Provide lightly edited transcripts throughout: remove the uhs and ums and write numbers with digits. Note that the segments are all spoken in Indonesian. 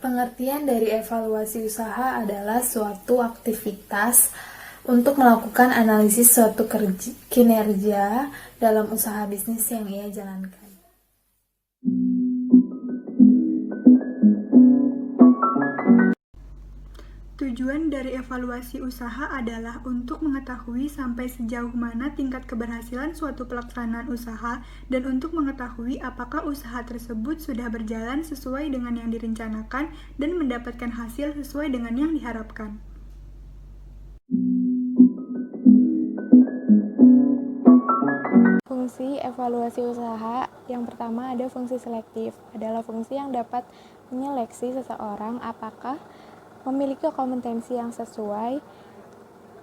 Pengertian dari evaluasi usaha adalah suatu aktivitas untuk melakukan analisis suatu kinerja dalam usaha bisnis yang ia jalankan. Tujuan dari evaluasi usaha adalah untuk mengetahui sampai sejauh mana tingkat keberhasilan suatu pelaksanaan usaha dan untuk mengetahui apakah usaha tersebut sudah berjalan sesuai dengan yang direncanakan dan mendapatkan hasil sesuai dengan yang diharapkan. Fungsi evaluasi usaha yang pertama ada fungsi selektif, adalah fungsi yang dapat menyeleksi seseorang apakah memiliki kompetensi yang sesuai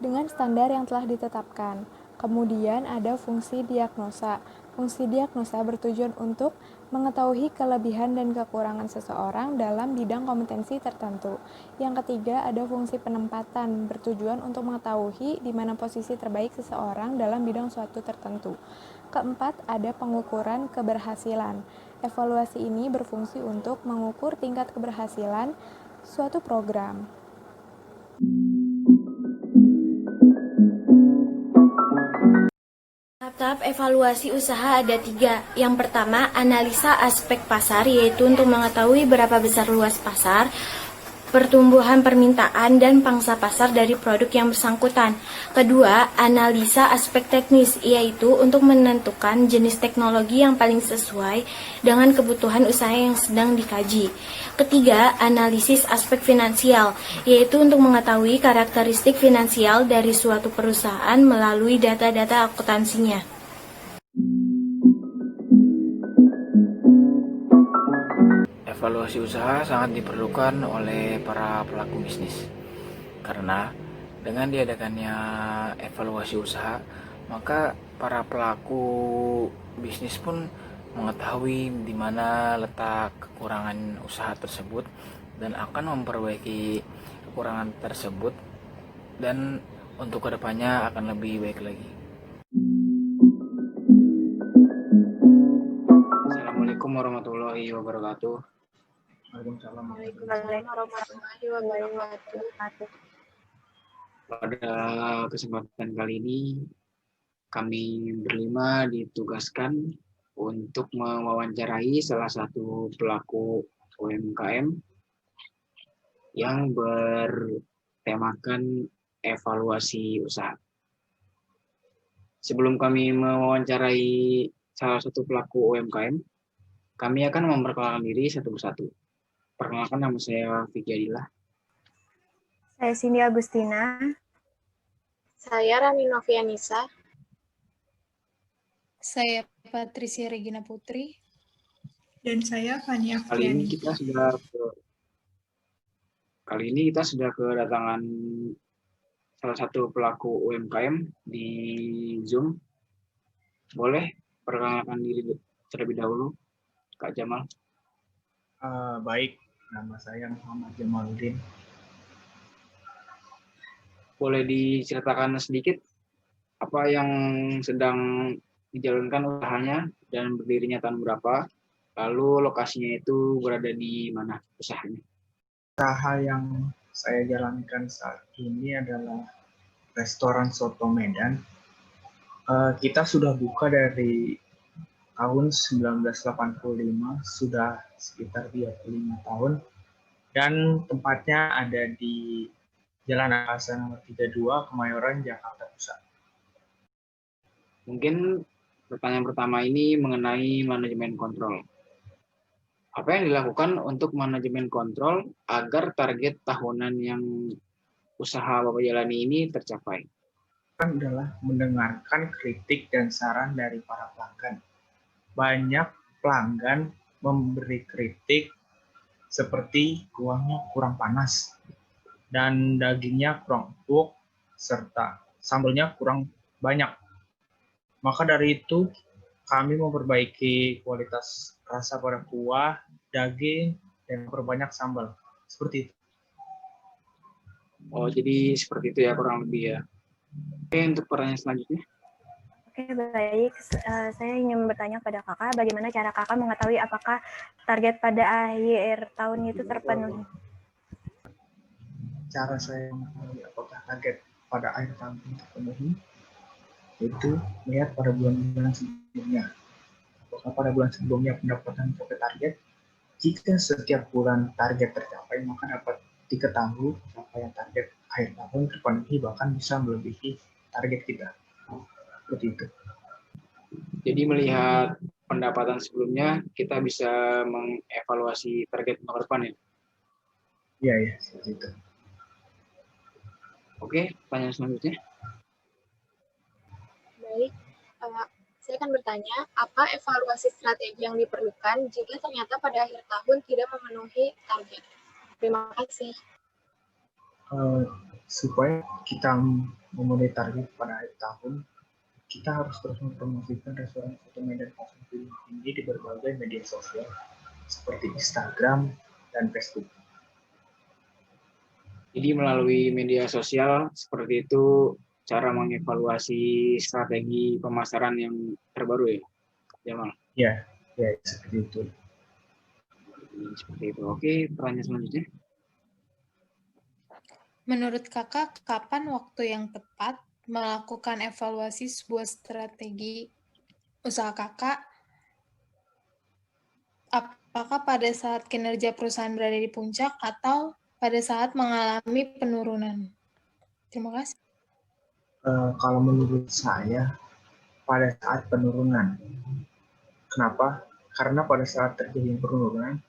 dengan standar yang telah ditetapkan. Kemudian ada fungsi diagnosa. Fungsi diagnosa bertujuan untuk mengetahui kelebihan dan kekurangan seseorang dalam bidang kompetensi tertentu. Yang ketiga ada fungsi penempatan, bertujuan untuk mengetahui di mana posisi terbaik seseorang dalam bidang suatu tertentu. Keempat ada pengukuran keberhasilan. Evaluasi ini berfungsi untuk mengukur tingkat keberhasilan suatu program. Tahap evaluasi usaha ada 3. Yang pertama, analisa aspek pasar, yaitu untuk mengetahui berapa besar luas pasar, pertumbuhan permintaan, dan pangsa pasar dari produk yang bersangkutan. Kedua, analisa aspek teknis, yaitu untuk menentukan jenis teknologi yang paling sesuai dengan kebutuhan usaha yang sedang dikaji. Ketiga, analisis aspek finansial, yaitu untuk mengetahui karakteristik finansial dari suatu perusahaan melalui data-data akuntansinya. Evaluasi usaha sangat diperlukan oleh para pelaku bisnis, karena dengan diadakannya evaluasi usaha, maka para pelaku bisnis pun mengetahui di mana letak kekurangan usaha tersebut dan akan memperbaiki kekurangan tersebut, dan untuk kedepannya akan lebih baik lagi. Assalamualaikum warahmatullahi wabarakatuh. Waalaikumsalam warahmatullahi wabarakatuh. Pada kesempatan kali ini, kami berlima ditugaskan untuk mewawancarai salah satu pelaku UMKM yang bertemakan evaluasi usaha. Sebelum kami mewawancarai salah satu pelaku UMKM, kami akan memperkenalkan diri satu persatu. Perkenalkan, nama saya Vicky Adila. Saya Cindy Agustina. Saya Rani Novianisa. Saya Patricia Regina Putri. Dan saya Fania Kali ini Afriani. kita sudah kedatangan salah satu pelaku UMKM di Zoom. Boleh perkenalkan diri terlebih dahulu, Kak Jamal. Baik, nama saya Muhammad Jamaluddin. Boleh diceritakan sedikit apa yang sedang dijalankan usahanya dan berdirinya tahun berapa, lalu lokasinya itu berada di mana usahanya? Usaha yang saya jalankan saat ini adalah restoran Soto Medan. Kita sudah buka dari tahun 1985, sudah sekitar 35 tahun, dan tempatnya ada di Jalan Angkasa nomor 32, Kemayoran, Jakarta Pusat. Mungkin pertanyaan pertama ini mengenai manajemen kontrol. Apa yang dilakukan untuk manajemen kontrol agar target tahunan yang usaha Bapak jalani ini tercapai? Adalah mendengarkan kritik dan saran dari para pelanggan. Banyak pelanggan memberi kritik seperti kuahnya kurang panas dan dagingnya kurang empuk serta sambalnya kurang banyak. Maka dari itu kami memperbaiki kualitas rasa pada kuah, daging, dan memperbanyak sambal. Seperti itu. Oh, jadi seperti itu ya kurang lebih ya. Oke, untuk pertanyaan selanjutnya. Oke, baik. Saya ingin bertanya pada kakak, bagaimana cara kakak mengetahui apakah target pada akhir tahun itu terpenuhi? Cara saya mengetahui apakah target pada akhir tahun ini terpenuhi, itu melihat pada bulan-bulan sebelumnya. Apakah pada bulan sebelumnya pendapatan mencapai target? Jika setiap bulan target tercapai, maka dapat diketahui capaian target akhir tahun terpenuhi, bahkan bisa melebihi target kita. Seperti itu. Jadi melihat pendapatan sebelumnya, kita bisa mengevaluasi target untuk depan ya? Iya, seperti itu. Oke, pertanyaan selanjutnya. Baik, saya akan bertanya, apa evaluasi strategi yang diperlukan jika ternyata pada akhir tahun tidak memenuhi target? Terima kasih. Supaya kita memenuhi target pada akhir tahun, kita harus terus mempromosikan restoran foto medan konsumsi tinggi di berbagai media sosial seperti Instagram dan Facebook. Jadi melalui media sosial seperti itu cara mengevaluasi strategi pemasaran yang terbaru ya, Jamal? Ya, seperti itu. Seperti itu. Oke, pertanyaan selanjutnya. Menurut kakak, kapan waktu yang tepat melakukan evaluasi sebuah strategi usaha kakak? Apakah pada saat kinerja perusahaan berada di puncak atau pada saat mengalami penurunan? Terima kasih. Kalau menurut saya, pada saat penurunan. Kenapa? Karena pada saat terjadi penurunan,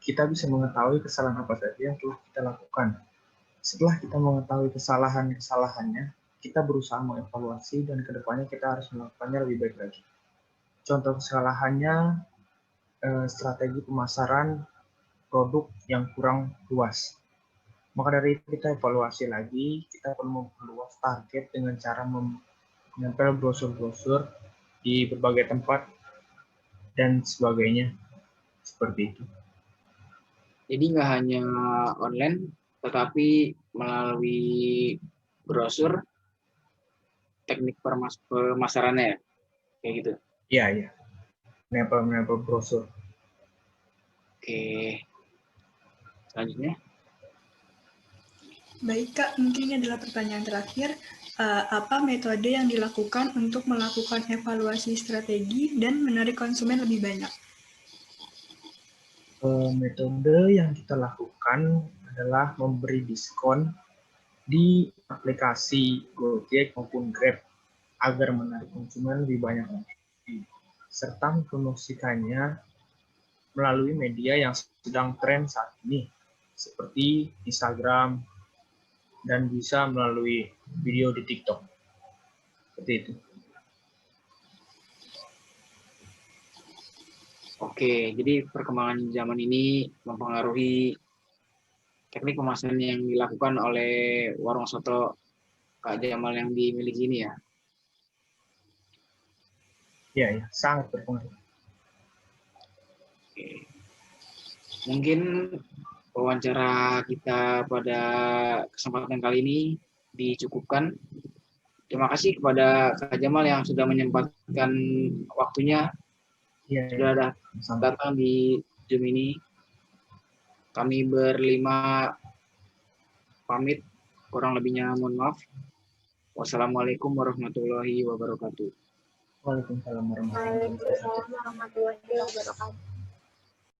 kita bisa mengetahui kesalahan apa saja yang telah kita lakukan. Setelah kita mengetahui kesalahannya, kita berusaha mengevaluasi dan kedepannya kita harus melakukannya lebih baik lagi. Contoh kesalahannya, strategi pemasaran produk yang kurang luas. Maka dari itu kita evaluasi lagi, kita perlu memperluas target dengan cara menempel brosur-brosur di berbagai tempat dan sebagainya. Seperti itu. Jadi nggak hanya online, tetapi melalui brosur, teknik pemasarannya ya? Kayak gitu? Iya. Menempel brosur. Oke. Selanjutnya. Baik Kak, mungkin ini adalah pertanyaan terakhir. Apa metode yang dilakukan untuk melakukan evaluasi strategi dan menarik konsumen lebih banyak? Metode yang kita lakukan adalah memberi diskon di aplikasi Gojek maupun Grab agar menarik konsumen lebih banyak lagi, serta mempromosikannya melalui media yang sedang tren saat ini, seperti Instagram, dan bisa melalui video di TikTok. Seperti itu. Oke, jadi perkembangan zaman ini mempengaruhi teknik pemasaran yang dilakukan oleh warung soto Kak Jamal yang dimiliki ini ya? Iya, sangat berpengaruh. Oke. Mungkin wawancara kita pada kesempatan kali ini dicukupkan. Terima kasih kepada Kak Jamal yang sudah menyempatkan waktunya. Sudah datang di Zoom ini. Kami berlima pamit, kurang lebihnya mohon maaf. Wassalamualaikum warahmatullahi wabarakatuh. Waalaikumsalam warahmatullahi wabarakatuh.